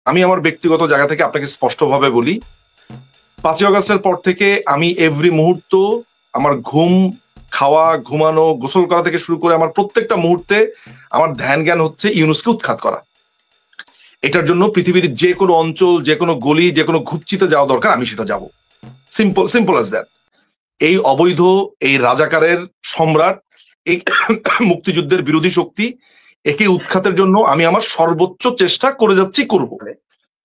আমি আমার ব্যক্তিগত জায়গা থেকে আপনাকে স্পষ্টভাবে বলি, ৫ই আগস্টের পর থেকে আমি এভরি মুহূর্ত আমার ঘুম, খাওয়া, ঘুমানো, গোসল করা থেকে শুরু করে আমার প্রত্যেকটা মুহূর্তে আমার ধ্যান জ্ঞান হচ্ছে ইউনুসকে উৎখাত করা। এটার জন্য পৃথিবীর যে কোনো অঞ্চল, যে কোনো গলি, যে কোনো ঘুপচিতে যাওয়া দরকার, আমি সেটা যাব। Simple simple as that. এই অবৈধ, এই রাজাকারের সম্রাট, এই মুক্তিযুদ্ধের বিরোধী শক্তি, একে উৎখাতের জন্য আমি আমার সর্বোচ্চ চেষ্টা করে যাচ্ছি, করব।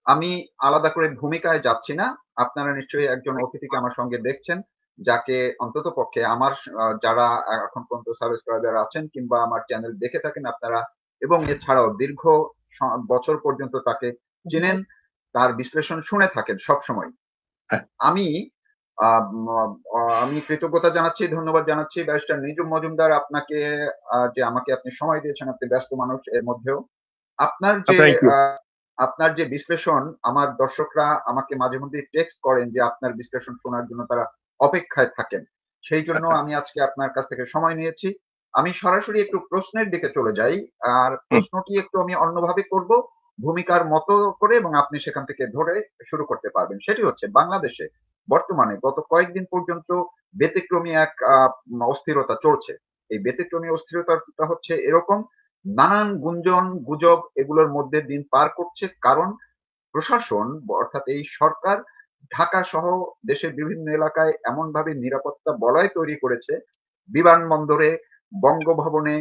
আমি আলাদা করে ভূমিকায় যাচ্ছি না। আপনারা নিশ্চয়ই একজন অতিথিকে আমার সঙ্গে দেখছেন, যাকে অন্তত পক্ষে আমার যারা এখন পর্যন্ত সাবস্ক্রাইবার আছেন কিংবা আমার চ্যানেল দেখে থাকেন আপনারা, এবং এছাড়াও দীর্ঘ বছর পর্যন্ত তাকে চেনেন, তার বিশ্লেষণ শুনে থাকেন সব সময়। আমি আমি কৃতজ্ঞতা জানাচ্ছি, ধন্যবাদ জানাচ্ছি ব্যারিস্টার নিজুম মজুমদার আপনাকে, যে আমাকে আপনি সময় দিয়েছেন। আপনি ব্যস্ত মানুষ, এর মধ্যেও আপনার যে বিশ্লেষণ, আমার দর্শকরা আমাকে মাঝে মধ্যে টেক্সট করেন যে আপনার বিশ্লেষণ শোনার জন্য তারা অপেক্ষায় থাকেন। সেই জন্য আমি আজকে আপনার কাছ থেকে সময় নিয়েছি। আমি সরাসরি একটু প্রশ্নের দিকে চলে যাই, আর প্রশ্নটি একটু আমি অন্যভাবে করব, ভূমিকার মতো করে, এবং আপনি সেখান থেকে ধরে শুরু করতে পারবেন। সেটি হচ্ছে, বাংলাদেশে বর্তমানে গত কয়েকদিন পর্যন্ত ব্যতিক্রমী এক অস্থিরতা চলছে। এই ব্যতিক্রমী অস্থিরতাটা হচ্ছে এরকম: নানান গুঞ্জন, গুজব এগুলোর মধ্যে দিন পার করছে, কারণ প্রশাসন অর্থাৎ এই সরকার ঢাকা সহ দেশের বিভিন্ন এলাকায় এমন ভাবে নিরাপত্তা বলয় তৈরি করেছে, বিমানবন্দরে, বঙ্গভবনে,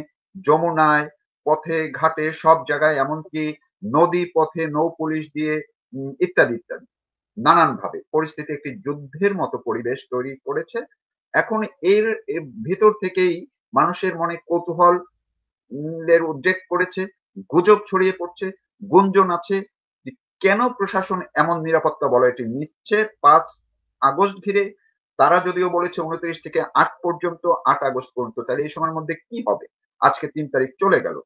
যমুনায়, পথে ঘাটে, সব জায়গায়, এমনকি নদী পথে নৌ পুলিশ দিয়ে ইত্যাদি ইত্যাদি নানান ভাবে পরিস্থিতি একটি যুদ্ধের মতো পরিবেশ তৈরি করেছে। এখন এর ভিতর থেকেই মানুষের মনে কৌতূহল এর উদ্রেক করেছে, গুজব ছড়িয়ে পড়ছে, গুঞ্জন আছে যে কেন প্রশাসন এমন নিরাপত্তা বলয়টি নিচ্ছে 5 আগস্ট ঘিরে। তারা যদিও বলেছে 29 থেকে 8 পর্যন্ত, 8 আগস্ট পর্যন্ত, তাহলে এই সময়ের মধ্যে কি হবে? আজকে 3 তারিখ চলে গেল।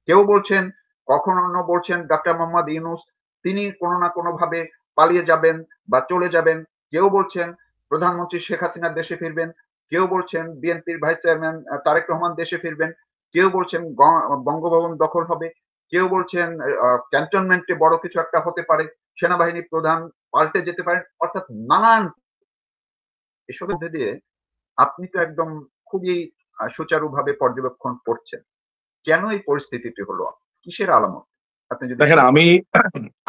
কেউ বলছেন, কখনো বলছেন ডক্টর মোহাম্মদ ইউনূস তিনি কোনো না কোনো ভাবে পালিয়ে যাবেন বা চলে যাবেন, কেউ বলছেন প্রধানমন্ত্রী শেখ হাসিনা দেশে ফিরবেন, কেউ বলছেন বিএনপির ভাইস চেয়ারম্যান তারেক রহমান দেশে ফিরবেন, কেউ বলছেন বঙ্গভবন দখল হবে, কেউ বলছেন ক্যান্টনমেন্টে বড় কিছু একটা হতে পারে, সেনাবাহিনী প্রধান পাল্টে যেতে পারেন, অর্থাৎ নানান। এসবের মধ্যে দিয়ে আপনি তো একদম খুবই সুচারুভাবে পর্যবেক্ষণ করছেন, কেন এই পরিস্থিতিটি হলো, কিসের আলামত? আপনি যদি দেখেন,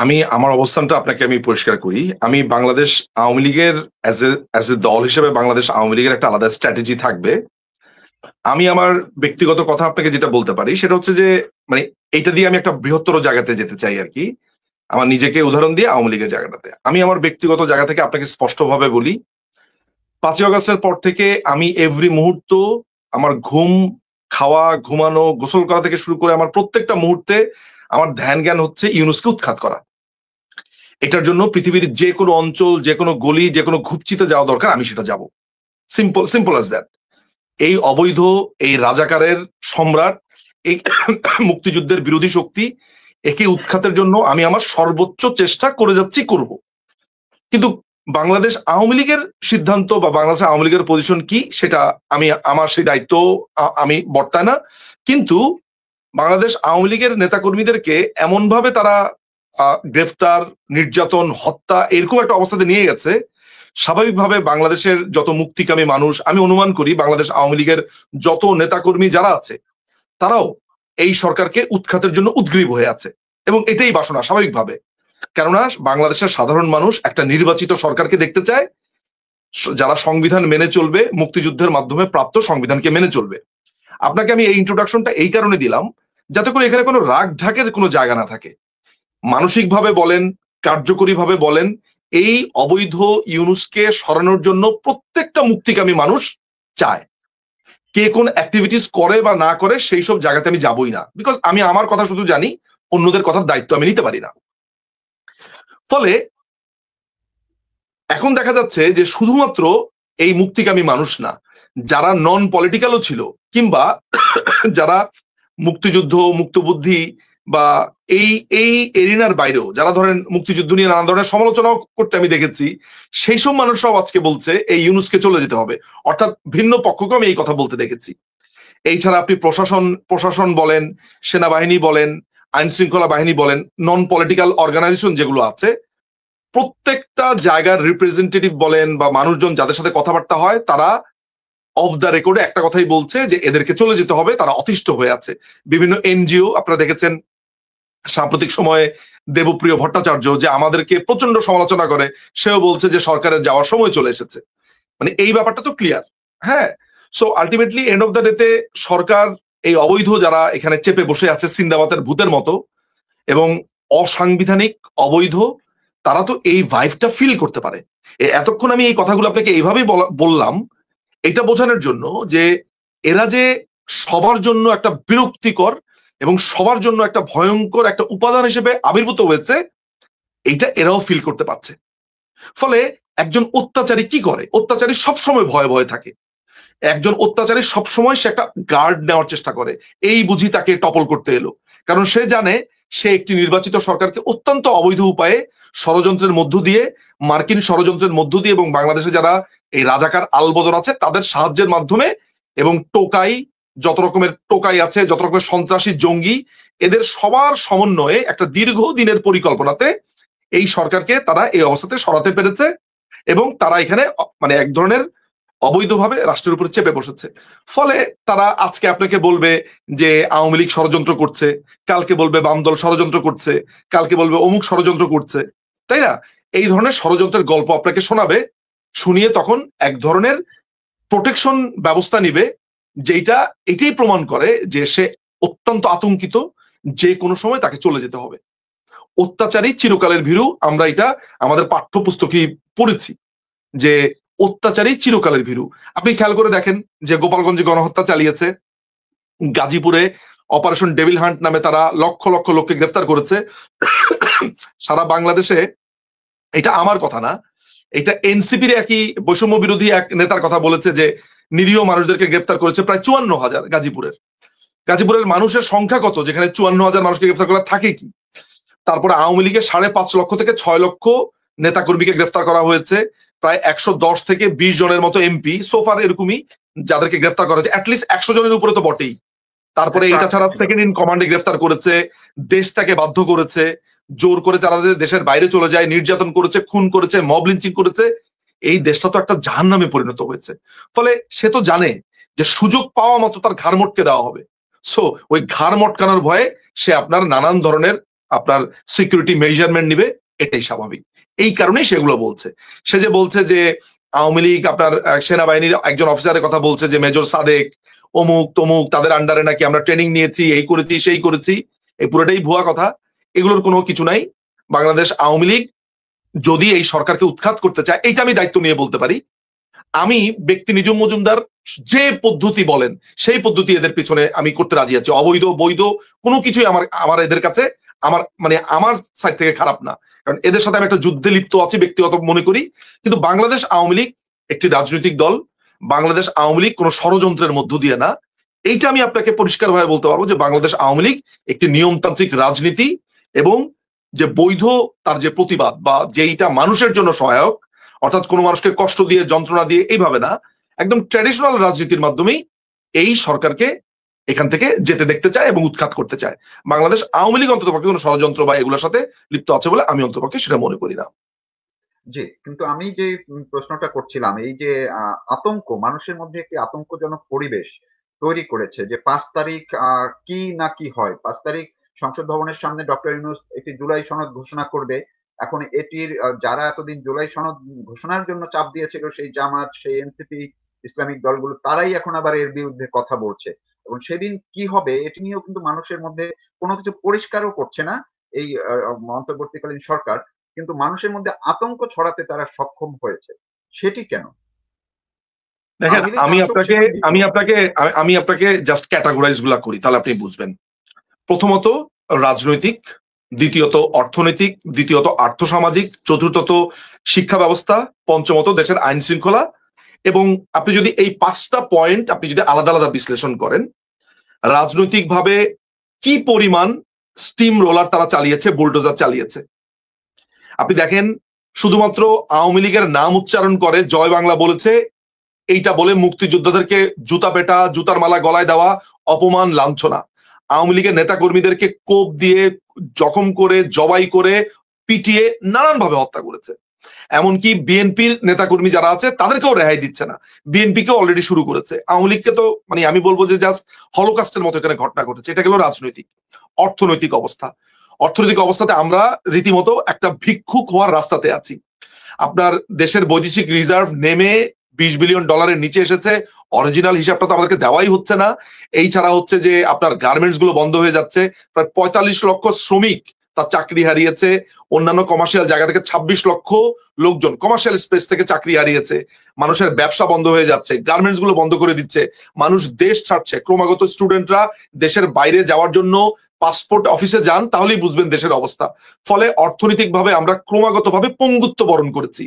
আমি আমার অবস্থানটা আপনাকে আমি পরিষ্কার করি। আমি বাংলাদেশ আওয়ামী লীগের অ্যাজ এ দল হিসেবে বাংলাদেশ আওয়ামী লীগের একটা আলাদা স্ট্র্যাটেজি থাকবে। আমি আমার ব্যক্তিগত কথা আপনাকে যেটা বলতে পারি সেটা হচ্ছে যে, মানে এইটা দিয়ে আমি একটা বৃহত্তর জায়গাতে যেতে চাই আর কি, আমার নিজেকে উদাহরণ দিয়ে আওয়ামী লীগের জায়গাটাতে। আমি আমার ব্যক্তিগত জায়গা থেকে আপনাকে স্পষ্টভাবে বলি, ৫ই আগস্টের পর থেকে আমি এভরি মুহূর্ত আমার ঘুম, খাওয়া, ঘুমানো, গোসল করা থেকে শুরু করে আমার প্রত্যেকটা মুহূর্তে আমার ধ্যান জ্ঞান হচ্ছে ইউনুসকে উৎখাত করা। এটার জন্য পৃথিবীর যে কোনো অঞ্চল, যে কোনো গলি, যে কোনো ঘুপচিতে যাওয়া দরকার, আমি সেটা যাব। Simple simple as that. এই অবৈধ, এই রাজাকারের সম্রাট, এই মুক্তিযুদ্ধের বিরোধী শক্তি, একে উৎখাতের জন্য আমি আমার সর্বোচ্চ চেষ্টা করে যাচ্ছি, করব। কিন্তু বাংলাদেশ আওয়ামী লীগের সিদ্ধান্ত বা বাংলাদেশ আওয়ামী লীগের পজিশন কি, সেটা আমার সেই দায়িত্ব আমি বর্তায় না। কিন্তু বাংলাদেশ আওয়ামী লীগের নেতাকর্মীদেরকে এমন ভাবে তারা গ্রেফতার, নির্যাতন, হত্যা এরকম একটা অবস্থাতে নিয়ে গেছে, স্বাভাবিকভাবে বাংলাদেশের যত মুক্তিকামী মানুষ, আমি অনুমান করি বাংলাদেশ আওয়ামী লীগের যত নেতাকর্মী যারা আছে, তারাও এই সরকারকে উৎখাতের জন্য উদ্গ্রীব হয়ে আছে, এবং এটাই বাসনা স্বাভাবিকভাবে। কেননা বাংলাদেশের সাধারণ মানুষ একটা নির্বাচিত সরকারকে দেখতে চায়, যারা সংবিধান মেনে চলবে, মুক্তিযুদ্ধের মাধ্যমে প্রাপ্ত সংবিধানকে মেনে চলবে। আপনাকে আমি এই ইন্ট্রোডাকশনটা এই কারণে দিলাম, যাতে করে এখানে কোনো রাগ ঢাকের কোনো জায়গা না থাকে। মানসিকভাবে বলেন, কার্যকরীভাবে বলেন, এই অবৈধ ইউনুসকে সরানোর জন্য প্রত্যেকটা মুক্তিকামী মানুষ চায়। কে কোন অ্যাক্টিভিটিস করে বা না করে সেই সব জায়গাতে আমি যাবই না, বিকজ আমি আমার কথা শুধু জানি, অন্যদের কথার দায়িত্ব আমি নিতে পারি না। ফলে এখন দেখা যাচ্ছে যে শুধুমাত্র এই মুক্তিকামী মানুষ না, যারা নন পলিটিক্যালও ছিল, কিংবা যারা মুক্তিযুদ্ধ, মুক্তবুদ্ধি বা এই এই এরিনার বাইরেও যারা ধরেন মুক্তিযুদ্ধ নিয়ে নানা ধরনের সমালোচনাও করতে আমি দেখেছি, সেই সব মানুষরাও আজকে বলছে এই ইউনুসকে চলে যেতে হবে। অর্থাৎ ভিন্ন পক্ষকে আমি এই কথা বলতে দেখেছি। এই ছাড়া আপনি প্রশাসন বলেন, সেনাবাহিনী বলেন, আইন শৃঙ্খলা বাহিনী বলেন, নন পলিটিক্যাল অর্গানাইজেশন যেগুলো আছে, প্রত্যেকটা জায়গার রিপ্রেজেন্টেটিভ বলেন বা মানুষজন যাদের সাথে কথাবার্তা হয়, তারা অফ দ্য রেকর্ডে একটা কথাই বলছে যে এদেরকে চলে যেতে হবে, তারা অতিষ্ঠ হয়ে আছে। বিভিন্ন এনজিও আপনারা দেখেছেন সাম্প্রতিক সময়ে দেবপ্রিয় ভট্টাচার্য যে আমাদেরকে প্রচন্ড সমালোচনা করে, সেও বলছে যে সরকারের যাওয়ার সময় চলে এসেছে। মানে এই ব্যাপারটা তো ক্লিয়ার। হ্যাঁ, so ultimately end of the ডেতে সরকার এই অবৈধ যারা এখানে চেপে বসে আছে সিন্দাবাদের ভূতের মতো এবং অসাংবিধানিক অবৈধ, তারা তো এই ভাইভটা ফিল করতে পারে। এতক্ষণ আমি এই কথাগুলো আপনাকে এইভাবেই বললাম এটা বোঝানোর জন্য যে এরা যে সবার জন্য একটা বিরক্তিকর এবং সবার জন্য একটা ভয়ঙ্কর একটা উপাদান হিসেবে আবির্ভূত হয়েছে, এইটা এরাও ফিল করতে পারছে। ফলে একজন অত্যাচারী কি করে? অত্যাচারী সবসময় ভয়ে ভয়ে থাকে। একজন অত্যাচারী সবসময় সে একটা গার্ড নেওয়ার চেষ্টা করে, এই বুঝি তাকে টপল করতে এলো। কারণ সে জানে সে একটি নির্বাচিত সরকারকে অত্যন্ত অবৈধ উপায়ে ষড়যন্ত্রের মধ্য দিয়ে, মার্কিন ষড়যন্ত্রের মধ্য দিয়ে এবং বাংলাদেশে যারা এই রাজাকার আলবদর আছে তাদের সাহায্যের মাধ্যমে এবং টোকাই, যত রকমের টোকাই আছে, যত রকমের সন্ত্রাসী জঙ্গি, এদের সবার সমন্বয়ে একটা দীর্ঘদিনের পরিকল্পনাতে এই সরকারকে তারা এই অবস্থাতে সরাতে পেরেছে এবং তারা এখানে মানে এক ধরনের অবৈধভাবে রাষ্ট্রের উপর চেপে বসেছে। ফলে তারা আজকে আপনাকে বলবে যে আওয়ামী লীগ ষড়যন্ত্র করছে, কালকে বলবে বাম দল ষড়যন্ত্র করছে, কালকে বলবে অমুক ষড়যন্ত্র করছে, তাই না? এই ধরনের ষড়যন্ত্রের গল্প আপনাকে শোনাবে, শুনিয়ে তখন এক ধরনের প্রোটেকশন ব্যবস্থা নিবে, যেটা এটাই প্রমাণ করে যে সে অত্যন্ত আতঙ্কিত, যে কোনো সময় তাকে চলে যেতে হবে। অত্যাচারী চিরকালের ভীরু, আমরা এটা আমাদের পাঠ্যপুস্তকেই পড়েছি যে অত্যাচারী চিরকালের ভীরু। আপনি খেয়াল করে দেখেন যে গোপালগঞ্জে গণহত্যা চালিয়েছে, গাজীপুরে অপারেশন ডেভিল হান্ট নামে তারা লক্ষ লক্ষ লোককে গ্রেফতার করেছে। সারা বাংলাদেশে, এটা আমার কথা না, এটা এনসিপির একই বৈষম্য বিরোধী এক নেতার কথা বলেছে যে নিরীহ মানুষদেরকে গ্রেফতার করেছে প্রায় 54,000। গাজীপুরের মানুষের সংখ্যা কত যেখানে 54,000 মানুষকে গ্রেফতার করা থাকে কি? তারপরে আওয়ামী লীগের 5.5 লক্ষ থেকে 6 লক্ষ নেতাকর্মীকে গ্রেফতার করা হয়েছে, প্রায় 110 থেকে 20 জনের মতো এমপি সোফার এরকমই যাদেরকে গ্রেফতার করা হয়েছে, অ্যাটলিস্ট 100 জনের উপরে তো বটেই। তারপরে এটা ছাড়া সেকেন্ড ইন কমান্ডে গ্রেফতার করেছে, দেশ থেকে বাধ্য করেছে, জোর করে তারা দেশের বাইরে চলে যায়, নির্যাতন করেছে, খুন করেছে, মব লিঞ্চিং করেছে। এই দেশটা তো একটা জাহান্নামে পরিণত হয়েছে। ফলে সে তো জানে যে সুযোগ পাওয়া মতো তার ঘাড় মটকে দেওয়া হবে। সো ওই ঘাড় মটকানোর ভয়ে সে আপনার নানান ধরনের আপনার সিকিউরিটি মেজারমেন্ট নিবে, এটাই স্বাভাবিক। এই কারণেই সেগুলো বলছে। সে যে বলছে যে আওয়ামী লীগ আপনার সেনাবাহিনীর একজন অফিসারের কথা বলছে যে মেজর সাদেক অমুক তমুক, তাদের আন্ডারে নাকি আমরা ট্রেনিং নিয়েছি, এই করেছি সেই করেছি, এই পুরোটাই ভুয়া কথা। এগুলোর কোনো কিছু নাই। বাংলাদেশ আওয়ামী লীগ যদি এই সরকারকে উৎখাত করতে চায়, এইটা আমি দায়িত্ব নিয়ে বলতে পারি। আমি ব্যক্তি নিজম মজুমদার যে পদ্ধতি বলেন সেই পদ্ধতি এদের পিছনে আমি করতে রাজি আছি। অবৈধ বৈধ কোনো কিছুই আমার এদের কাছে আমার সাইড থেকে খারাপ না, কারণ এদের সাথে আমি একটা যুদ্ধে লিপ্ত আছি ব্যক্তিগত মনে করি। কিন্তু বাংলাদেশ আওয়ামী লীগ একটি রাজনৈতিক দল, বাংলাদেশ আওয়ামী লীগ কোনো ষড়যন্ত্রের মধ্য দিয়ে না। এইটা আমি আপনাকে পরিষ্কারভাবে বলতে পারবো যে বাংলাদেশ আওয়ামী লীগ একটি নিয়মতান্ত্রিক রাজনীতি এবং যে বৈধ তার যে প্রতিবাদ বা যেইটা মানুষের জন্য সহায়ক, অর্থাৎ কোনো মানুষকে কষ্ট দিয়ে যন্ত্রণা দিয়ে এইভাবে না, একদম ট্র্যাডিশনাল রাজনীতির মাধ্যমেই এই সরকারকে এখান থেকে যেতে দেখতে চায় এবং উৎখাত করতে চায়। বাংলাদেশ আওয়ামী লীগ অন্ততপক্ষে কোনো ষড়যন্ত্র বা এগুলোর সাথে লিপ্ত আছে বলে আমি অন্ততপক্ষে সেটা মনে করি না। জি, কিন্তু আমি যে প্রশ্নটা করছিলাম, এই যে আতঙ্ক, মানুষের মধ্যে একটি আতঙ্কজনক পরিবেশ তৈরি করেছে যে 5 তারিখ কি না কি হয়। 5 তারিখ সংসদ ভবনের সামনে ডক্টর ইউনূস একটি জুলাই সনদ ঘোষণা করবে। এখন এটির যারা এতদিন জুলাই সনদ ঘোষণার জন্য চাপ দিয়েছিল, সেই জামাত, সেই এনসিপি, ইসলামিক দলগুলো, তারাই এখন আবার এর বিরুদ্ধে কথা বলছে। এবং সেদিন কি হবে এটি নিয়েও কিন্তু মানুষের মধ্যে কোনো কিছু পরিষ্কারও করছে না এই অন্তর্বর্তীকালীন সরকার, কিন্তু মানুষের মধ্যে আতঙ্ক ছড়াতে তারা সক্ষম হয়েছে। সেটি কেন? দেখেন, আমি আপনাকে জাস্ট ক্যাটাগরাইজ গুলা করি, তাহলে আপনি বুঝবেন। প্রথমত রাজনৈতিক, দ্বিতীয়ত অর্থনৈতিক, দ্বিতীয়ত আর্থসামাজিক, চতুর্থত শিক্ষা ব্যবস্থা, পঞ্চমত দেশের আইন শৃঙ্খলা। এবং আপনি যদি এই 5টা পয়েন্ট আপনি যদি আলাদা আলাদা বিশ্লেষণ করেন, রাজনৈতিকভাবে কি পরিমাণ স্টিম রোলার তারা চালিয়েছে, বুলডোজার চালিয়েছে। আপনি দেখেন, শুধুমাত্র আওয়ামী লীগের নাম উচ্চারণ করে জয় বাংলা বলেছে, এইটা বলে মুক্তিযোদ্ধাদেরকে জুতা পেটা, জুতার মালা গলায় দেওয়া, অপমান, লাঞ্ছনা। আওয়ামী লীগের নেতা কর্মীদেরকে কোপ দিয়ে, জখম করে, জবাই করে, পিটিয়ে নানানভাবে হত্যা করেছে। এমনকি বিএনপির নেতাকর্মী যারা আছে তাদেরকেও রেহাই দিচ্ছে না, বিএনপিকে অলরেডি শুরু করেছে। আওয়ামী লীগকে তো মানে আমি বলবো যে জাস্ট হলোকাস্টের মতো এখানে ঘটনা ঘটেছে। এটা গেল রাজনৈতিক। অর্থনৈতিক অবস্থা, অর্থনৈতিক অবস্থাতে আমরা রীতিমতো একটা ভিক্ষুক হওয়ার রাস্তাতে আছি। আপনার দেশের বৈদেশিক রিজার্ভ নেমে $20 বিলিয়ন নিচে এসেছে। অরিজিনাল হিসাবটা তো আমাদেরকে দেওয়াই হচ্ছে না। এই ছাড়া হচ্ছে যে আপনার গার্মেন্টস গুলো বন্ধ হয়ে যাচ্ছে, প্রায় 45 লক্ষ শ্রমিক তার চাকরি হারিয়েছে। অন্যান্য কমার্শিয়াল জায়গা থেকে 26 লক্ষ লোকজন কমার্শিয়াল স্পেস থেকে চাকরি হারিয়েছে। মানুষের ব্যবসা বন্ধ হয়ে যাচ্ছে, গার্মেন্টস গুলো বন্ধ করে দিচ্ছে, মানুষ দেশ ছাড়ছে ক্রমাগত। স্টুডেন্টরা দেশের বাইরে যাওয়ার জন্য পাসপোর্ট অফিসে যান, তাহলেই বুঝবেন দেশের অবস্থা। ফলে অর্থনৈতিকভাবে আমরা ক্রমাগতভাবে পঙ্গুত্ব বরণ করেছি।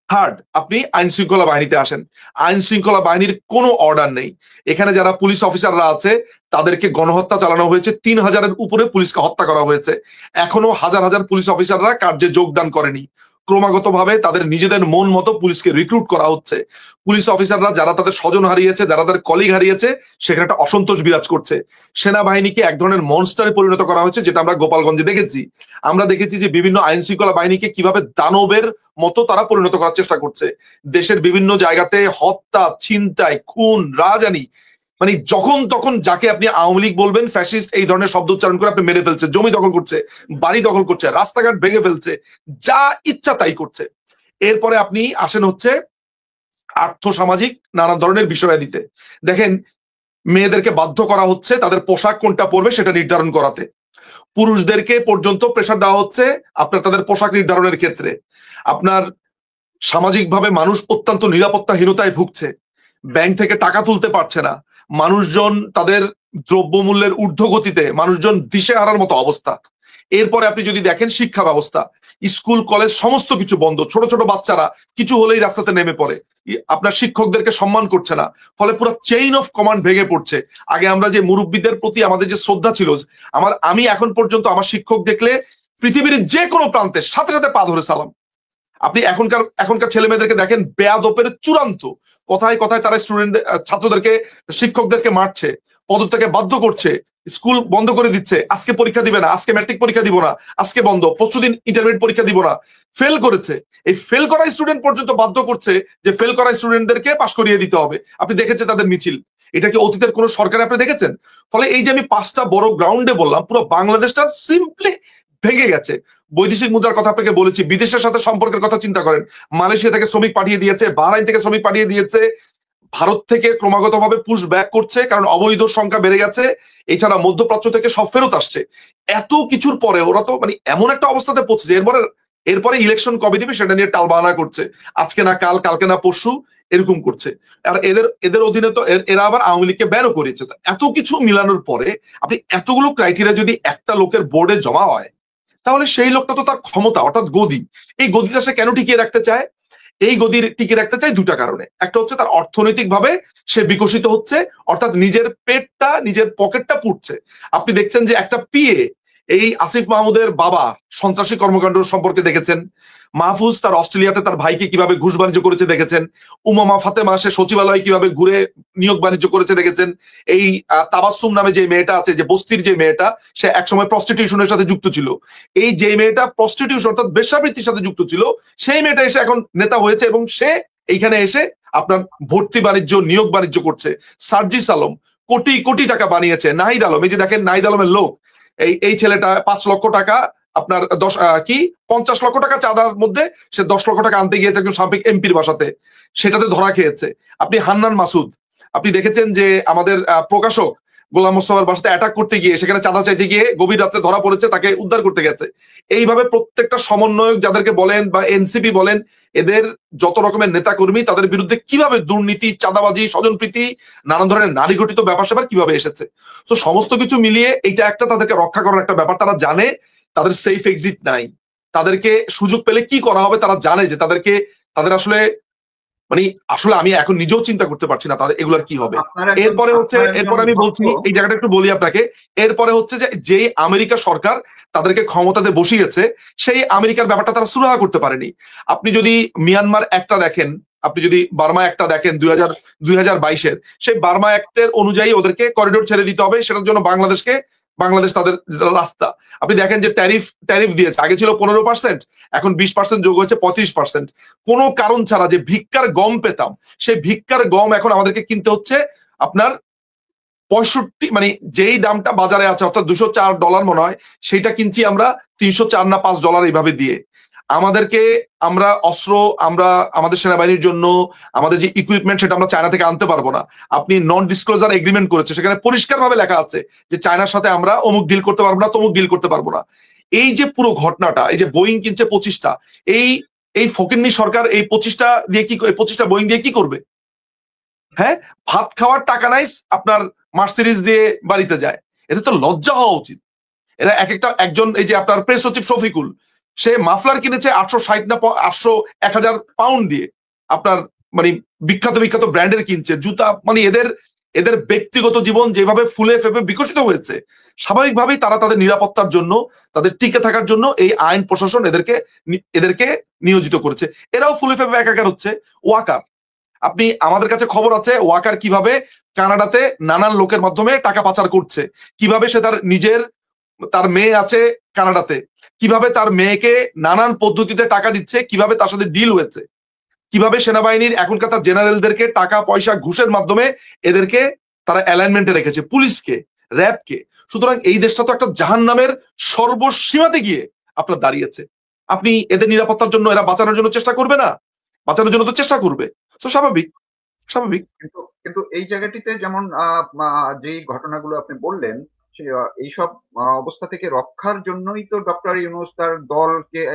থার্ড, আপনি আইন শৃঙ্খলা বাহিনীতে আসেন। আইন শৃঙ্খলা বাহিনীর কোনো অর্ডার নেই। এখানে যারা পুলিশ অফিসাররা আছে তাদেরকে গণহত্যা চালানো হয়েছে, 3000-এর উপরে পুলিশকে হত্যা করা হয়েছে। এখনো হাজার হাজার পুলিশ অফিসাররা কার্যে যোগদান করেনি। ক্রমাগতভাবে তাদের নিজেদের মন মতো পুলিশকে রিক্রুট করা হচ্ছে। পুলিশ অফিসাররা যারা তাদের স্বজন হারিয়েছে, যারা তাদের কলিগ হারিয়েছে, সেখানে একটা অসন্তোষ বিরাজ করছে। সেনাবাহিনীকে এক ধরনের মনস্টারে পরিণত করা হয়েছে, যেটা আমরা গোপালগঞ্জে দেখেছি। আমরা দেখেছি যে বিভিন্ন আইন শৃঙ্খলা বাহিনীকে কিভাবে দানবের মতো তারা পরিণত করার চেষ্টা করছে। দেশের বিভিন্ন জায়গাতে হত্যা, ছিনতাই, খুন, রাজধানী, মানে যখন তখন যাকে আপনি আওয়ামী লীগ বলবেন, ফ্যাসিস্ট এই ধরনের শব্দ উচ্চারণ করে আপনি মেরে ফেলছে, জমি দখল করছে, বাড়ি দখল করছে, রাস্তাঘাট ভেঙে ফেলছে, যা ইচ্ছা তাই করছে। এরপরে আপনি আসেন হচ্ছে আর্থসামাজিক নানা ধরনের বিষয় দিতে। দেখেন, মেয়েদেরকে বাধ্য করা হচ্ছে তাদের পোশাক কোনটা পরবে সেটা নির্ধারণ করাতে। পুরুষদেরকে পর্যন্ত প্রেশার দেওয়া হচ্ছে আপনার তাদের পোশাক নির্ধারণের ক্ষেত্রে। আপনার সামাজিকভাবে মানুষ অত্যন্ত নিরাপত্তাহীনতায় ভুগছে, ব্যাংক থেকে টাকা তুলতে পারছে না, মানুষজন তাদের দ্রব্যমূল্যের ঊর্ধ্বগতিতে, মানুষজন দিশেহারার মতো অবস্থা। এরপরে আপনি যদি দেখেন শিক্ষা ব্যবস্থা, স্কুল কলেজ সমস্ত কিছু বন্ধ। ছোট ছোট বাচ্চারা কিছু হলেই রাস্তাতে নেমে পড়ে, আপনার শিক্ষকদেরকে সম্মান করছে না। ফলে পুরো চেইন অফ কমান্ড ভেঙে পড়ছে। আগে আমরা যে মুরব্বীদের প্রতি আমাদের যে শ্রদ্ধা ছিল, আমি এখন পর্যন্ত আমার শিক্ষক দেখলে পৃথিবীর যে কোনো প্রান্তে সাথে সাথে পা ধরে সালাম। আপনি এখনকার ছেলে মেয়েদেরকে দেখেন, বেয়াদপের চূড়ান্ত। কথায় কথায় তারা ছাত্রদেরকে, শিক্ষকদেরকে মারছে, পদত্যাগে বাধ্য করছে, স্কুল বন্ধ করে দিচ্ছে। আজকে পরীক্ষা দিবে না, আজকে ম্যাট্রিক পরীক্ষা দিব না, আজকে বন্ধ, পরশুদিন ইন্টারমিডিয়েট পরীক্ষা দিব না। ফেল করেছে, এই ফেল করা স্টুডেন্ট পর্যন্ত বাধ্য করছে যে ফেল করা স্টুডেন্টদেরকে পাশ করিয়ে দিতে হবে। আপনি দেখেছেন তাদের মিছিল, এটা কি অতীতের কোন সরকার আপনি দেখেছেন? ফলে এই যে আমি 5টা বড় গ্রাউন্ডে বললাম, পুরো বাংলাদেশটা সিম্পলি ভেঙে গেছে। বৈদেশিক মুদ্রার কথা আপনাকে বলেছি, বিদেশের সাথে সম্পর্কের কথা চিন্তা করেন। মালয়েশিয়া থেকে শ্রমিক পাঠিয়ে দিয়েছে, বাহরাইন থেকে শ্রমিক পাঠিয়ে দিয়েছে, ভারত থেকে ক্রমাগতভাবে পুশ ব্যাক করছে, কারণ অবৈধ সংখ্যা বেড়ে গেছে। এছাড়া মধ্যপ্রাচ্য থেকে সব ফেরত আসছে। এত কিছুর পরে ওরা তো মানে এমন একটা অবস্থাতে পৌঁছেছে, এরপরে ইলেকশন কবে দিবে সেটা নিয়ে টালবাহানা করছে। আজকে না কাল, কালকে না পরশু, এরকম করছে। আর এদের অধীনে তো এরা আবার আওয়ামী লীগকে ব্যানও করেছে। এত কিছু মিলানোর পরে আপনি এতগুলো ক্রাইটেরিয়া যদি একটা লোকের বোর্ডে জমা হয়, তাহলে সেই লোকটা তো তার ক্ষমতা অর্থাৎ গদি, এই গদিটা সে কেন টিকিয়ে রাখতে চায়? এই গদির টিকিয়ে রাখতে চায় দুটা কারণে। একটা হচ্ছে তার অর্থনৈতিক ভাবে সে বিকশিত হচ্ছে, অর্থাৎ নিজের পেটটা, নিজের পকেটটা পুড়ছে। আপনি দেখছেন যে একটা পিএ, এই আসিফ মাহমুদের বাবা সন্ত্রাসী কর্মকাণ্ড সম্পর্কে দেখেছেন। মাহফুজ তার অস্ট্রেলিয়াতে তার ভাইকে কিভাবে ঘুষ বাণিজ্য করেছে দেখেছেন। উমামা ফাতেমা সে সচিবালয়ে কিভাবে ঘুরে নিয়োগ বাণিজ্য করেছে দেখেছেন। এই তাবাসসুম নামে যে মেয়েটা আছে, যে বস্তির যে মেয়েটা, সে একসময় প্রস্টিটিউশনের সাথে যুক্ত ছিল। এই যে মেয়েটা প্রস্টিটিউশন অর্থাৎ বেশ্যাবৃত্তির সাথে যুক্ত ছিল, সেই মেয়েটা এসে এখন নেতা হয়েছে এবং সে এইখানে এসে আপনার ভর্তি বাণিজ্য, নিয়োগ বাণিজ্য করছে। সার্জিস আলম কোটি কোটি টাকা বানিয়েছে। নাহিদ আলম, এই যে দেখেন নাহিদ আলমের লোক, এই ছেলেটা 5 লক্ষ টাকা আপনার 50 লক্ষ টাকা চাঁদার মধ্যে সে 10 লক্ষ টাকা আনতে গিয়েছে একজন সাবেক এমপির বাসাতে, সেটাতে ধরা খেয়েছে। আপনি হান্নান মাসুদ, আপনি দেখেছেন যে আমাদের প্রকাশক গোলাম মোস্তফার বাসাতে অ্যাটাক করতে গিয়ে, সেখানে চাঁদা চাইতে গিয়ে গভীর রাত্রে ধরা পড়েছে, তাকে উদ্ধার করতে গেছে। এইভাবে প্রত্যেকটা সমন্বয়ক যাদেরকে বলেন বা এনসিপি বলেন, এদের যত রকমের নেতা কর্মী, তাদের বিরুদ্ধে কিভাবে দুর্নীতি, চাঁদাবাজি, স্বজনপ্রীতি, নানান ধরনের নারী গঠিত ব্যাপার স্যাপার কিভাবে এসেছে। তো সমস্ত কিছু মিলিয়ে এইটা একটা তাদেরকে রক্ষা করার একটা ব্যাপার। তারা জানে তাদের সেফ এক্সিট নাই, তাদেরকে সুযোগ পেলে কি করা হবে তারা জানে যে তাদের আসলে আসলে আমি এখন নিজেও চিন্তা করতে পারছি না তাদের এগুলার কি হবে। এরপরে আমি বলছি, এই জায়গাটা একটু বলি আপনাকে। এরপরে হচ্ছে যে আমেরিকা সরকার তাদেরকে ক্ষমতাতে বসিয়েছে, সেই আমেরিকার ব্যাপারটা তারা সুরাহা করতে পারেনি। আপনি যদি মিয়ানমার একটা দেখেন, আপনি যদি বার্মা অ্যাক্টটা দেখেন 2022-এর, সেই বার্মা অ্যাক্টের অনুযায়ী ওদেরকে করিডোর ছেড়ে দিতে হবে, সেটার জন্য বাংলাদেশ তাদের রাস্তা। আপনি দেখেন যে ট্যারিফ দিয়েছে, আগে ছিল 15%, এখন 20% যোগ হয়েছে 35%। কোনো কারণ ছাড়া যে ভিক্ষার গম পেতাম, সেই ভিক্ষার গম এখন আমাদেরকে কিনতে হচ্ছে আপনার 65, মানে যেই দামটা বাজারে আছে অর্থাৎ $204 মনে হয়, সেইটা কিনছি আমরা $304 না $5 এইভাবে দিয়ে। আমরা অস্ত্র, আমাদের সেনাবাহিনীর জন্য আমাদের যে ইকুইপমেন্ট, সেটা আমরা চায়না থেকে আনতে পারবো না। আপনি নন ডিসক্লোজার এগ্রিমেন্ট করেছে, সেখানে পরিষ্কারভাবে লেখা আছে যে চায়নার সাথে আমরা অমুক ডিল করতে পারবো না, তমুক ডিল করতে পারবো না। এই যে পুরো ঘটনাটা, এই যে বোয়িং কিনছে 25টা, এই ফকিন্নি সরকার এই 25টা বোয়িং দিয়ে কি করবে? হ্যাঁ, ভাত খাওয়ার টাকা নাই, আপনার মার্সিডিজ দিয়ে বাড়িতে যায়। এতে তো লজ্জা হওয়া উচিত। এরা একজন, এই যে আপনার প্রেস সচিব শফিকুল, সে মাফলার কিনেছে 860 না 1000 পাউন্ড দিয়ে, আপনার মানে বিখ্যাত ব্র্যান্ডের কিনছে জুতা। মানে এদের ব্যক্তিগত জীবন যেভাবে ফুলে ফেপে বিকশিত হয়েছে, স্বাভাবিকভাবেই তারা তাদের নিরাপত্তার জন্য, তাদের টিকে থাকার জন্য এই আইন প্রশাসন এদেরকে নিয়োজিত করেছে। এরাও ফুলে ফেপে একাকার হচ্ছে। ওয়াকার, আপনি, আমাদের কাছে খবর আছে ওয়াকার কিভাবে কানাডাতে নানান লোকের মাধ্যমে টাকা পাচার করছে, কিভাবে সে তার মেয়ে আছে কানাডাতে, কিভাবে তার মেয়েকে নানান পদ্ধতিতে টাকা দিচ্ছে, কিভাবে তার সাথে ডিল হয়েছে, কিভাবে সেনাবাহিনীর এখনকার তার জেনারেলদেরকে টাকা পয়সা ঘুষের মাধ্যমে এদেরকে তারা অ্যালাইনমেন্টে রেখেছে, পুলিশকে, র্যাবকে। সুতরাং এই দেশটা তো একটা জাহান্নামের সর্বসীমাতে গিয়ে আপনার দাঁড়িয়েছে। আপনি এদের নিরাপত্তার জন্য, এরা বাঁচানোর জন্য চেষ্টা করবে না? বাঁচানোর জন্য তো চেষ্টা করবে। তো স্বাভাবিক। কিন্তু এই জায়গাটিতে যেমন যেই ঘটনাগুলো আপনি বললেন, এইসব অবস্থা থেকে রক্ষার জন্যই তো ডক্টর ইউনূস তার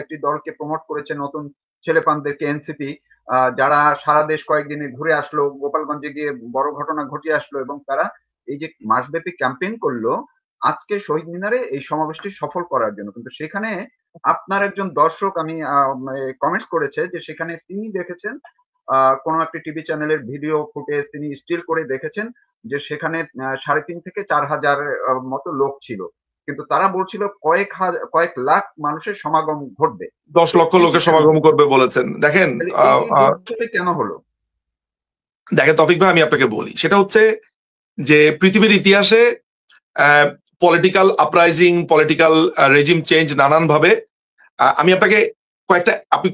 একটি দলকে প্রমোট করেছে, নতুন ছেলেপানদেরকে, এনসিপি, যারা সারা দেশ কয়েকদিনে ঘুরে আসলো, গোপালগঞ্জে গিয়ে বড় ঘটনা ঘটিয়ে আসলো, এবং তারা এই যে মাসব্যাপী ক্যাম্পেইন করলো আজকে শহীদ মিনারে এই সমাবেশটি সফল করার জন্য। কিন্তু সেখানে আপনার একজন দর্শক আমি কমেন্টস করেছে যে সেখানে তিনি দেখেছেন কোনো একটি টিভি চ্যানেলের ভিডিও ফুটেজ তিনি স্টিল করে দেখেছেন যে সেখানে 3,500 থেকে 4,000 মতো লোক ছিল, কিন্তু তারা বলছিল কয়েক লাখ মানুষের সমাগম ঘটবে, 10 লক্ষ লোকের সমাগম করবে বলেছেন। দেখেন কেন হলো? দেখেন তৌফিক ভাই, আমি আপনাকে বলি, সেটা হচ্ছে যে পৃথিবীর ইতিহাসে political uprising, political regime change নানান ভাবে, আমি আপনাকে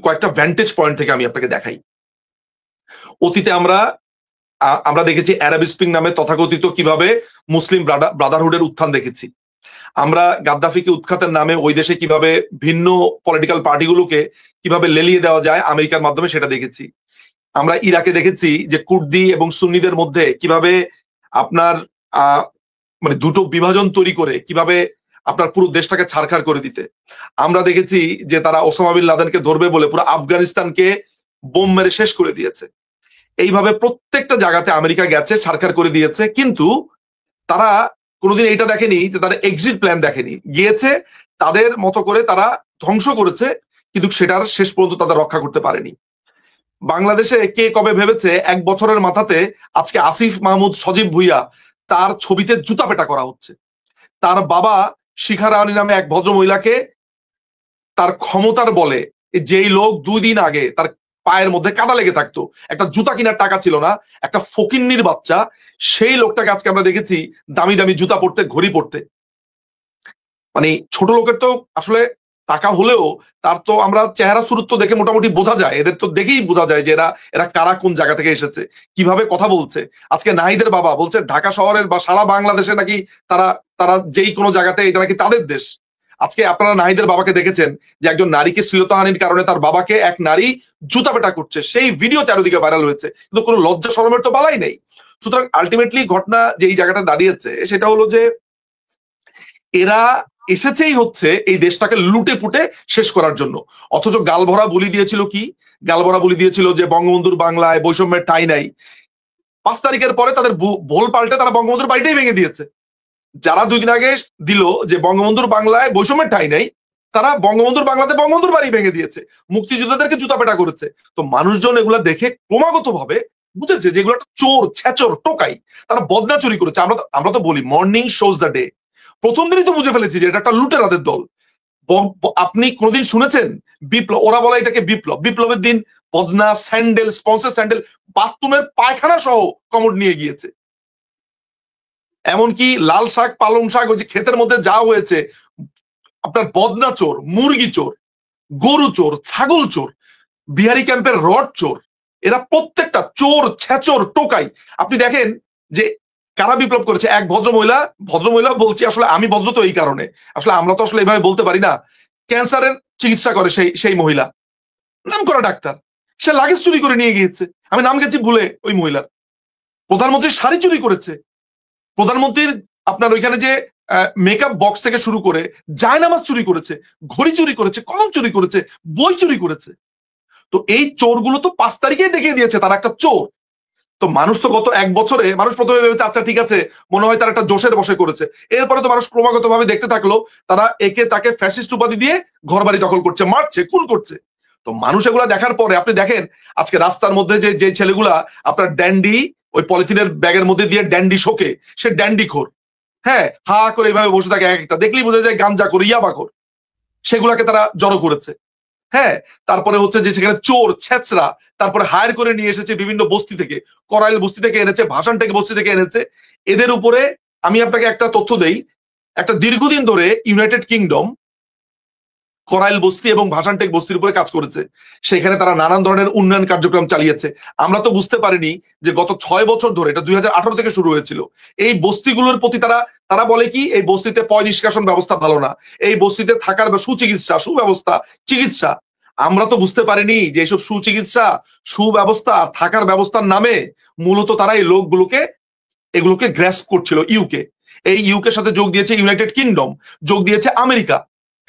কয়েকটা ভ্যান্টেজ পয়েন্ট থেকে আমি আপনাকে দেখাই। অতীতে আমরা দেখেছি অ্যারাব স্প্রিং নামে তথাকথিত কিভাবে মুসলিম ব্রাদারহুডের উত্থান দেখেছি। আমরা গাদ্দাফিকে উৎখাতের নামে ওই দেশে কিভাবে ভিন্ন পলিটিক্যাল পার্টিগুলোকে কিভাবে লেলিয়ে দেওয়া যায় আমেরিকার মাধ্যমে, সেটা দেখেছি। আমরা ইরাকে দেখেছি যে কুর্দি এবং সুন্নিদের মধ্যে কিভাবে আপনার মানে দুটো বিভাজন তৈরি করে কিভাবে আপনার পুরো দেশটাকে ছারখার করে দিতে। আমরা দেখেছি যে তারা ওসামা বিন লাদেনকে ধরবে বলে পুরো আফগানিস্তানকে বোম মেরে শেষ করে দিয়েছে। এইভাবে প্রত্যেকটা জায়গাতে আমেরিকা গেছে, ছারখার করে দিয়েছে, কিন্তু তারা কোনোদিন এইটা দেখেনি যে তারা এক্সিট প্ল্যান দেখেনি। গিয়েছে তাদের মতো করে, তারা ধ্বংস করেছে, কিন্তু সেটার শেষ পর্যন্ত তাদের রক্ষা করতে পারেনি। বাংলাদেশে কে কবে ভেবেছে 1 বছরের মাথাতে আজকে আসিফ মাহমুদ, সজীব ভুইয়া, তার ছবিতে জুতা পেটা করা হচ্ছে। তার বাবা শিখা রানী নামে এক ভদ্র মহিলাকে তার ক্ষমতার বলে, যেই লোক 2 দিন আগে তার পায়ের মধ্যে কাদা লেগে থাকতো, একটা জুতা কেনার টাকা ছিল না, একটা ফকিন্নির বাচ্চা, সেই লোকটাকে আজকে আমরা দেখেছি দামি দামি জুতা পরতে, ঘড়ি পরতে। মানে ছোট লোকের তো আসলে টাকা হলেও তার তো আমরা চেহারা সুরত্ব দেখে মোটামুটি বোঝা যায়, এদের তো দেখেই বোঝা যায় যে এরা কারা, কোন জায়গা থেকে এসেছে, কিভাবে কথা বলছে। আজকে নাহিদের বাবা বলছে ঢাকা শহরের বা সারা বাংলাদেশে নাকি তারা যেই কোনো জায়গাতে এটা নাকি তাদের দেশ। আজকে আপনারা নাহিদের বাবাকে দেখেছেন যে একজন নারীকে শ্লীলতাহানির কারণে তার বাবাকে এক নারী জুতা পেটা করছে, সেই ভিডিও চারিদিকে ভাইরাল হয়েছে, কিন্তু কোনো লজ্জা শরমের তো বালাই নেই। সুতরাং আলটিমেটলি ঘটনা যে এই জায়গাটা দাঁড়িয়েছে সেটা হলো যে এরা এসেছেই হচ্ছে এই দেশটাকে লুটে পুটে শেষ করার জন্য। অথচ গালভরা বলি দিয়েছিল কি? গালভরা বলি দিয়েছিল যে বঙ্গবন্ধুর বাংলায় বৈষম্যের ঠাঁই নাই। 5 তারিখের পরে তাদের ভোল পাল্টে তারা বঙ্গবন্ধুর বাড়িটাই ভেঙে দিয়েছে। যারা 2 দিন আগে দিল যে বঙ্গবন্ধুর বাংলায় বৈষম্যের ঠাঁই নাই, তারা বঙ্গবন্ধুর বাংলাতে বঙ্গবন্ধুর বাড়ি ভেঙে দিয়েছে, মুক্তিযোদ্ধাদেরকে জুতা পেটা করেছে। তো মানুষজন এগুলা দেখে ক্রমাগত ভাবে বুঝেছে যে এগুলো একটা চোর, ছেচর, টোকাই, তারা বদনা চুরি করেছে। আমরা তো বলি মর্নিং শোজ দ্য ডে। প্রথম দিনই তো বুঝে ফেলেছি যে এটা একটা লুটেরাদের দল। আপনি কোনোদিন শুনেছেন বিপ্লব? ওরা বলে এটাকে বিপ্লবের দিন বদনা, স্যান্ডেল, স্পন্সর স্যান্ডেল, বাথরুমের পায়খানা সহ কমোড নিয়ে গিয়েছে। এমনকি লাল শাক, পালং শাক, ওই যে ক্ষেতের মধ্যে যা হয়েছে, আপনার বদনা চোর, মুরগি চোর, গরু চোর, ছাগল চোর, বিহারি ক্যাম্পের রড চোর, এরা প্রত্যেকটা চোর, ছেচোর, টোকাই। আপনি দেখেন যে কারা বিপ্লব করেছে। এক ভদ্রমহিলা বলছি, আসলে আমি ভদ্র তো এই কারণে, আসলে আমরা তো আসলে এইভাবে বলতে পারি না। ক্যান্সারের চিকিৎসা করে সেই মহিলা, নাম করা ডাক্তার, সে লাগেজ চুরি করে নিয়ে গিয়েছে। আমি নাম গেছি ভুলে ওই মহিলার। প্রধানমন্ত্রীর শাড়ি চুরি করেছে, প্রধানমন্ত্রীর আপনার ওইখানে যে মেকআপ বক্স থেকে শুরু করে জায়নামাজ চুরি করেছে, ঘড়ি চুরি করেছে, কলম চুরি করেছে, বই চুরি করেছে। তো এই চোরগুলো তো 5 তারিখেই দেখিয়ে দিয়েছে তারা একটা চোর। তো মানুষ তো গত 1 বছরে মানুষ প্রথমে ভেবেছে আচ্ছা ঠিক আছে, মনে হয় তারা একটা জোশের বসে করেছে। এরপরে তো মানুষ ক্রমাগত ভাবে দেখতে থাকলো তারা একে তাকে ফ্যাসিস্ট উপাধি দিয়ে ঘর বাড়ি দখল করছে, মারছে, খুন করছে। তো মানুষ এগুলা দেখার পরে আপনি দেখেন আজকে রাস্তার মধ্যে যে ছেলেগুলা আপনার ড্যান্ডি ওই পলিথিনের ব্যাগের মধ্যে দিয়ে ড্যান্ডি শোকে, সে ড্যান্ডি খোর, হ্যাঁ, হা করে এইভাবে বসে থাকে, একটা দেখলেই বোঝা যায় গাঞ্জা করে, ইয়াবা খোর, সেগুলাকে তারা জড়ো করেছে। হ্যাঁ, তারপরে হচ্ছে যে সেখানে চোর, ছেচরা, তারপরে হায়ার করে নিয়ে এসেছে বিভিন্ন বস্তি থেকে, করাইল বস্তি থেকে এনেছে, ভাষান থেকে বস্তি থেকে এনেছে। এদের উপরে আমি আপনাকে একটা তথ্য দেই, একটা দীর্ঘদিন ধরে ইউনাইটেড কিংডম করাইল বস্তি এবং ভাষানটেক বস্তির উপরে কাজ করেছে। সেখানে তারা নানান ধরনের উন্নয়ন কার্যক্রম চালিয়েছে। আমরা তো বুঝতে পারিনি যে গত 6 বছর ধরে, এটা 2018 থেকে শুরু হয়েছিল, এই বস্তিগুলোর প্রতি তারা বলে কি এই বস্তিতে পয় নিষ্কাশন ব্যবস্থা ভালো না, এই বস্তিতে থাকার সুচিকিৎসা, সুব্যবস্থা, চিকিৎসা। আমরা তো বুঝতে পারিনি যে এইসব সুচিকিৎসা, সুব্যবস্থা, থাকার ব্যবস্থার নামে মূলত তারা এই এগুলোকে গ্র্যাস্প করছিল ইউকে। এই ইউকের সাথে যোগ দিয়েছে ইউনাইটেড কিংডম, যোগ দিয়েছে আমেরিকা।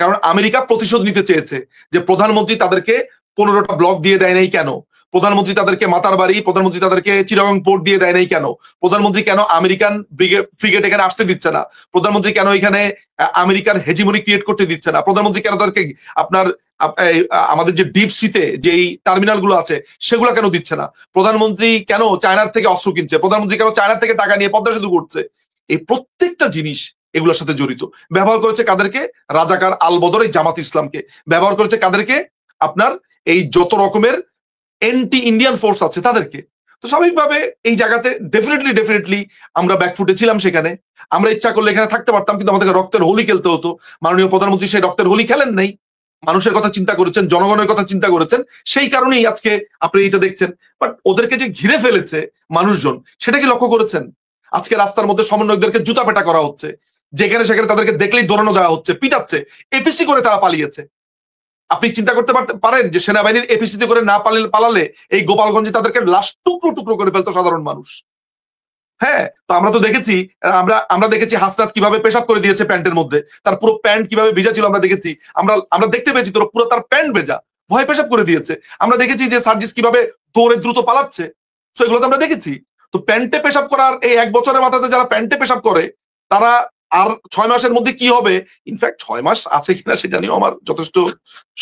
কারণ আমেরিকা প্রতিশোধ নিতে চেয়েছে যে প্রধানমন্ত্রী তাদেরকে 15টা ব্লক দিয়ে দেয় নাই কেন, প্রধানমন্ত্রী তাদেরকে মাতার বাড়ি, প্রধানমন্ত্রী তাদেরকে চিটাগং পোর্ট দিয়ে দেয় নাই কেন, প্রধানমন্ত্রী কেন আমেরিকান ফ্রিগেট এখানে আসতে দিচ্ছে না, প্রধানমন্ত্রী কেন এখানে আমেরিকান হেজিমনি ক্রিয়েট করতে দিচ্ছে না, প্রধানমন্ত্রী কেন তাদেরকে আপনার আমাদের যে ডিপ সিতে যেই টার্মিনাল গুলো আছে সেগুলো কেন দিচ্ছে না, প্রধানমন্ত্রী কেন চায়নার থেকে অস্ত্র কিনছে, প্রধানমন্ত্রী কেন চায়নার থেকে টাকা নিয়ে পদ্মা সেতু করছে। এই প্রত্যেকটা জিনিস এগুলোর সাথে জড়িত। ব্যবহার করেছে কাদেরকে? রাজাকার, আলবদর, এই জামাত ইসলামকে। ব্যবহার করেছে কাদেরকে? আপনার এই যত রকমের এন্টি ইন্ডিয়ান ফোর্স আছে তাদেরকে। তো স্বাভাবিকভাবে এই জায়গাতে ডেফিনেটলি আমরা ব্যাকফুটে ছিলাম। সেখানে আমরা ইচ্ছা করলে এখানে থাকতে পারতাম, কিন্তু আমাদেরকে রক্তের হোলি খেলতে হতো। মাননীয় প্রধানমন্ত্রী সেই রক্তের হোলি খেলেন নাই, মানুষের কথা চিন্তা করেছেন, জনগণের কথা চিন্তা করেছেন, সেই কারণেই আজকে আপনি এটা দেখছেন। বাট ওদেরকে যে ঘিরে ফেলেছে মানুষজন, সেটা কি লক্ষ্য করেছেন? আজকে রাস্তার মধ্যে সমন্বয়কদেরকে জুতা পেটা করা হচ্ছে, যেখানে সেখানে তাদেরকে দেখলেই দৌড়ানো দেওয়া হচ্ছে, পিটাচ্ছে, এপিসি করে তারা পালিয়েছে। আপনি চিন্তা করতে পারেন যে সেনাবাহিনীর এপিসিতে করে না পালালে এই গোপালগঞ্জে তাদেরকে লাশ টুকরো টুকরো করে ফেলতো সাধারণ মানুষ। হ্যাঁ, তো আমরা তো দেখেছি, আমরা দেখেছি হাসনাত কিভাবে পেশাব করে দিয়েছে প্যান্টের মধ্যে, তার পুরো প্যান্ট কিভাবে ভেজা ছিল আমরা দেখেছি। আমরা দেখতে পেয়েছি তোর পুরো তার প্যান্ট ভেজা, ভয় পেশাব করে দিয়েছে। আমরা দেখেছি যে সার্জিস কিভাবে দৌড়ে দ্রুত পালাচ্ছে, তো এগুলো তো আমরা দেখেছি। তো প্যান্টে পেশাব করার এই 1 বছরের মাথাতে যারা প্যান্টে পেশাব করে, তারা আর 6 মাসের মধ্যে কি হবে? ইনফ্যাক্ট 6 মাস আছে কিনা সেটা নিয়েও আমার যথেষ্ট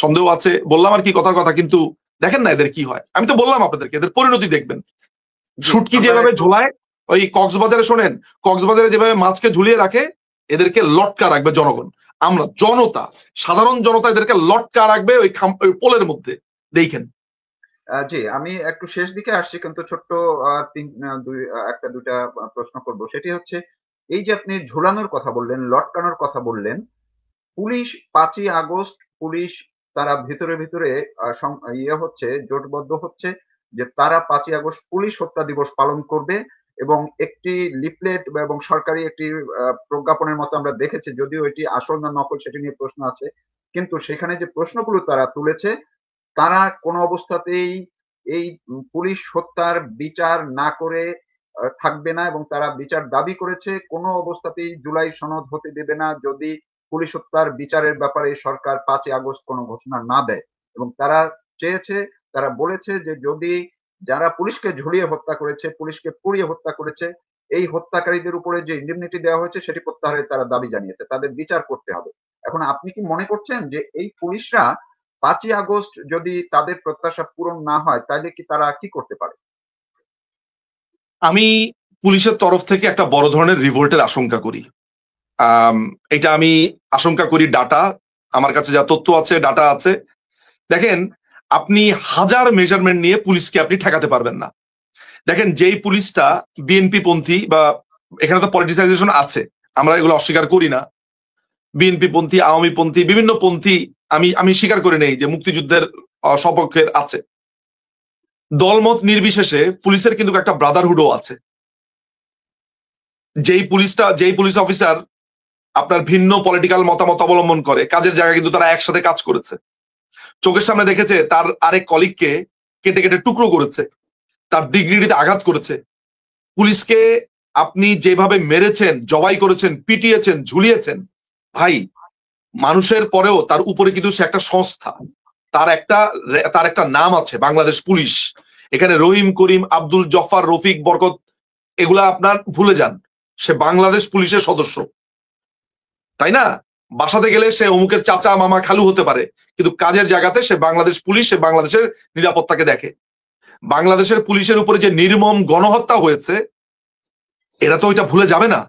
সন্দেহ আছে। বললাম আর কি কথার কথা, কিন্তু দেখেন না এদের কি হয়। আমি তো বললাম আপনাদেরকে, এদের পরিণতি দেখবেন। শুটকি যেভাবে ঝোলায়, ওই কক্সবাজারে শোনেন, কক্সবাজারে যেভাবে মাছকে ঝুলিয়ে রাখে, এদেরকে লটকা রাখবে জনগণ। আমরা জনতা, সাধারণ জনতা এদেরকে লটকা রাখবে ওই পোলের মধ্যে, দেখেন। জি, আমি একটু শেষ দিকে আসছি, কিন্তু ছোট্ট একটা দুইটা প্রশ্ন করব। সেটি হচ্ছে, এই যে আপনি ঝুলানোর কথা বললেন, লটকানোর কথা বললেন, পুলিশ 5ই আগস্ট পুলিশ তারা ভিতরে ভিতরে হচ্ছে, জোটবদ্ধ হচ্ছে যে তারা 5ই আগস্ট পুলিশ হত্যা দিবস পালন করবে, এবং একটি লিফলেট এবং সরকারি একটি প্রজ্ঞাপনের মতো আমরা দেখেছি, যদিও এটি আসল না নকল সেটি নিয়ে প্রশ্ন আছে, কিন্তু সেখানে যে প্রশ্নগুলো তারা তুলেছে, তারা কোনো অবস্থাতেই এই পুলিশ হত্যার বিচার না করে থাকবে না, এবং তারা বিচার দাবি করেছে। কোনো অবস্থাতেই জুলাই সনদ হতে দেবে না যদি পুলিশ হত্যার বিচারের ব্যাপারে সরকার 5ই আগস্ট কোনো ঘোষণা না দেয়। এবং তারা চেয়েছে, তারা বলেছে যে যদি যারা পুলিশকে ঝুলিয়ে হত্যা করেছে, পুলিশকে পুড়িয়ে হত্যা করেছে, এই হত্যাকারীদের উপরে যে ইন্ডেমনিটি দেওয়া হয়েছে সেটি প্রত্যাহারের তারা দাবি জানিয়েছে, তাদের বিচার করতে হবে। এখন আপনি কি মনে করছেন যে এই পুলিশরা 5ই আগস্ট যদি তাদের প্রত্যাশা পূরণ না হয়, তাহলে কি তারা কি করতে পারে? আমি পুলিশের তরফ থেকে একটা বড় ধরনের রিভোল্টের আশঙ্কা করি। এটা আমি আশঙ্কা করি, ডাটা আমার কাছে যা তথ্য আছে, ডাটা আছে। দেখেন, আপনি হাজার মেজারমেন্ট নিয়ে পুলিশকে আপনি ঠেকাতে পারবেন না। দেখেন, যেই পুলিশটা বিএনপি পন্থী, বা এখানে তো পলিটিসাইজেশন আছে, আমরা এগুলো অস্বীকার করি না, বিএনপি পন্থী, আওয়ামী পন্থী, বিভিন্ন পন্থী আমি স্বীকার করে নেই যে মুক্তিযুদ্ধের সপক্ষের আছে। দলমত নির্বিশেষে পুলিশের কিন্তু একটা ব্রাদারহুডও আছে। যেই পুলিশ অফিসার আপনার ভিন্ন পলিটিক্যাল মতামত অবলম্বন করে, কাজের জায়গায় কিন্তু তারা একসাথে কাজ করেছে, চোখের সামনে দেখেছে তার আরেক কলিগকে কেটে কেটে টুকরো করেছে, তার ডিগনিটিতে আঘাত করেছে। পুলিশকে আপনি যেভাবে মেরেছেন, জবাই করেছেন, পিটিয়েছেন, ঝুলিয়েছেন, ভাই, মানুষের পরেও তার উপরে কিন্তু সে একটা সংস্থা, তার একটা নাম আছে, বাংলাদেশ পুলিশ। এখানে রহিম, করিম, আব্দুল জফার, রফিক, বরকত এগুলা আপনার ভুলে যান, সে বাংলাদেশ পুলিশের সদস্য, তাই না? বাসাতে গেলে সে অমুকের চাচা, মামা, খালু হতে পারে, কিন্তু কাজের জায়গাতে সে বাংলাদেশ পুলিশ, সে বাংলাদেশের নিরাপত্তাকে দেখে। বাংলাদেশের পুলিশের উপরে যে নির্মম গণহত্যা হয়েছে, এরা তো ওইটা ভুলে যাবে না।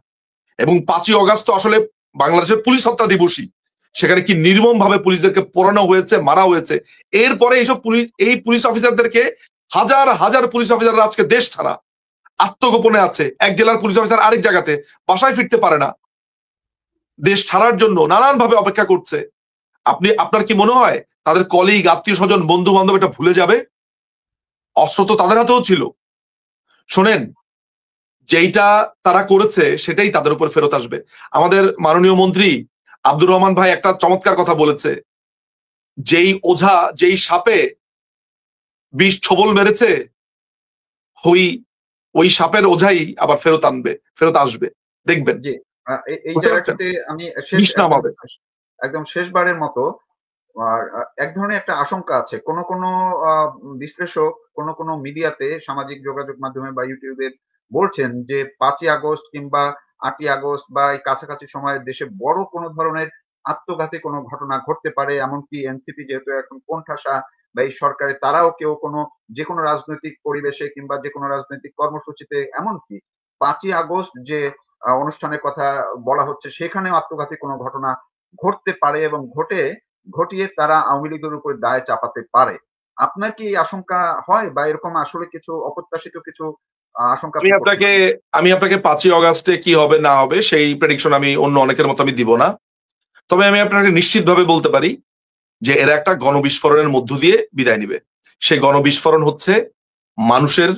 এবং 5ই অগাস্ট তো আসলে বাংলাদেশের পুলিশ হত্যা দিবসই, সেখানে কি নির্মম ভাবে পুলিশদেরকে পোড়ানো হয়েছে, মারা হয়েছে। এরপরে এই পুলিশ অফিসারদেরকে হাজার হাজার পুলিশ অফিসাররা আজকে দেশ ছাড়া, আত্মগোপনে আছে। এক জেলার পুলিশ অফিসার আরেক জায়গাতে বাসায় ফিরতে পারে না, দেশ ছাড়ার জন্য নানান ভাবে অপেক্ষা করছে। আপনার কি মনে হয় তাদের কলিগ, আত্মীয় স্বজন, বন্ধু বান্ধব এটা ভুলে যাবে? অস্ত্র তো তাদের হাতেও ছিল। শোনেন, যেইটা তারা করেছে সেটাই তাদের উপর ফেরত আসবে। আমাদের মাননীয় মন্ত্রী আব্দুর রহমান ভাই একটা চমৎকার কথা বলেছে, যেই সাপে বিষ ছোবল মেরেছে, ওই সাপের ওঝাই আবার ফেরত আসবে, দেখবেন। এই জায়গাটাতে আমি একদম শেষবারের মতো এক ধরনের একটা আশঙ্কা আছে, কোন বিশ্লেষক কোন মিডিয়াতে, সামাজিক যোগাযোগ মাধ্যমে বা ইউটিউবে বলছেন যে 5ই আগস্ট কিংবা 8ই আগস্ট বা এই কাছাকাছি সময়ে দেশে বড় কোনো ধরনের আত্মঘাতী কোনো ঘটনা ঘটতে পারে। এমনকি এনসিপি যেহেতু এখন কোণঠাসা, বা এই সরকারে তারাও কেউ যে কোনো রাজনৈতিক পরিবেশে কিংবা যে কোনো রাজনৈতিক কর্মসূচিতে, এমনকি 5ই আগস্ট যে অনুষ্ঠানের কথা বলা হচ্ছে সেখানেও আত্মঘাতী কোনো ঘটনা ঘটতে পারে এবং ঘটিয়ে তারা আওয়ামী লীগের উপর দায় চাপাতে পারে। আপনার কি আশঙ্কা হয়, বা এরকম আসলে কিছু অপ্রত্যাশিত কিছু আশঙ্কা? আমি আপনাকে 5ই অগাস্টে কি হবে না হবে সেই প্রেডিকশন আমি অন্য অনেকের মতো আমি দিব না। তবে আমি আপনাকে নিশ্চিতভাবে বলতে পারি যে এরা একটা গণবিস্ফোরণের মধ্য দিয়ে বিদায় নিবে। সেই গণবিস্ফোরণ হচ্ছে মানুষের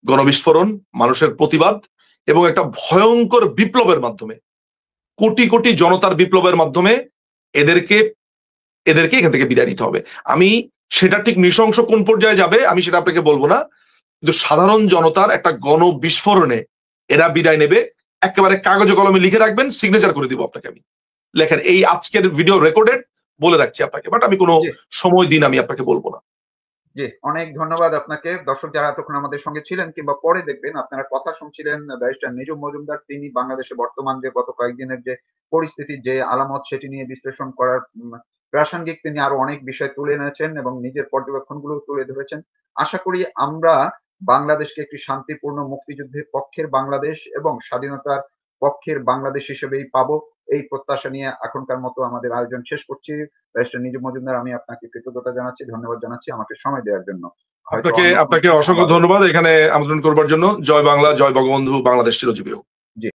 গণবিস্ফোরণ, মানুষের প্রতিবাদ এবং একটা ভয়ঙ্কর বিপ্লবের মাধ্যমে, কোটি কোটি জনতার বিপ্লবের মাধ্যমে এদেরকে এখান থেকে বিদায় নিতে হবে। আমি সেটা ঠিক নৃশংস কোন পর্যায়ে যাবে আমি সেটা আপনাকে বলবো না, কিন্তু সাধারণ জনতার একটা গণবিস্ফোরণে এরা বিদায় নেবে। একেবারে কাগজে কলমে লিখে রাখবেন, সিগনেচার করে দিব আপনাকে আমি। লেখেন, এই আজকের ভিডিও রেকর্ডেড, বলে রাখছি আপনাকে, বাট আমি কোনো সময় দিন আমি আপনাকে বলবো না। জি, অনেক ধন্যবাদ আপনাকে। দর্শক যারা এতক্ষণ আমাদের সঙ্গে ছিলেন কিংবা পরে দেখবেন, আপনারা কথা শুনছিলেন ব্যারিস্টার নিজুম মজুমদার। তিনি বাংলাদেশে বর্তমান যে গত কয়েকদিনের যে পরিস্থিতি, যে আলামত, সেটি নিয়ে বিশ্লেষণ করার প্রাসঙ্গিক তিনি আরো অনেক বিষয় তুলে এনেছেন এবং নিজের পর্যবেক্ষণগুলো তুলে ধরেছেন। আশা করি আমরা বাংলাদেশকে একটি শান্তিপূর্ণ মুক্তিযুদ্ধের পক্ষের বাংলাদেশ এবং স্বাধীনতার পক্ষের বাংলাদেশ হিসেবেই পাবো। এই প্রত্যাশা নিয়ে এখনকার মতো আমাদের আয়োজন শেষ করছি। ব্যারিস্টার নিজুম মজুমদার, আমি আপনাকে কৃতজ্ঞতা জানাচ্ছি, ধন্যবাদ জানাচ্ছি আমাকে সময় দেওয়ার জন্য। আপনাকে অসংখ্য ধন্যবাদ এখানে আমন্ত্রণ করবার জন্য। জয় বাংলা, জয় বঙ্গবন্ধু, বাংলাদেশ চিরজীবী হোক।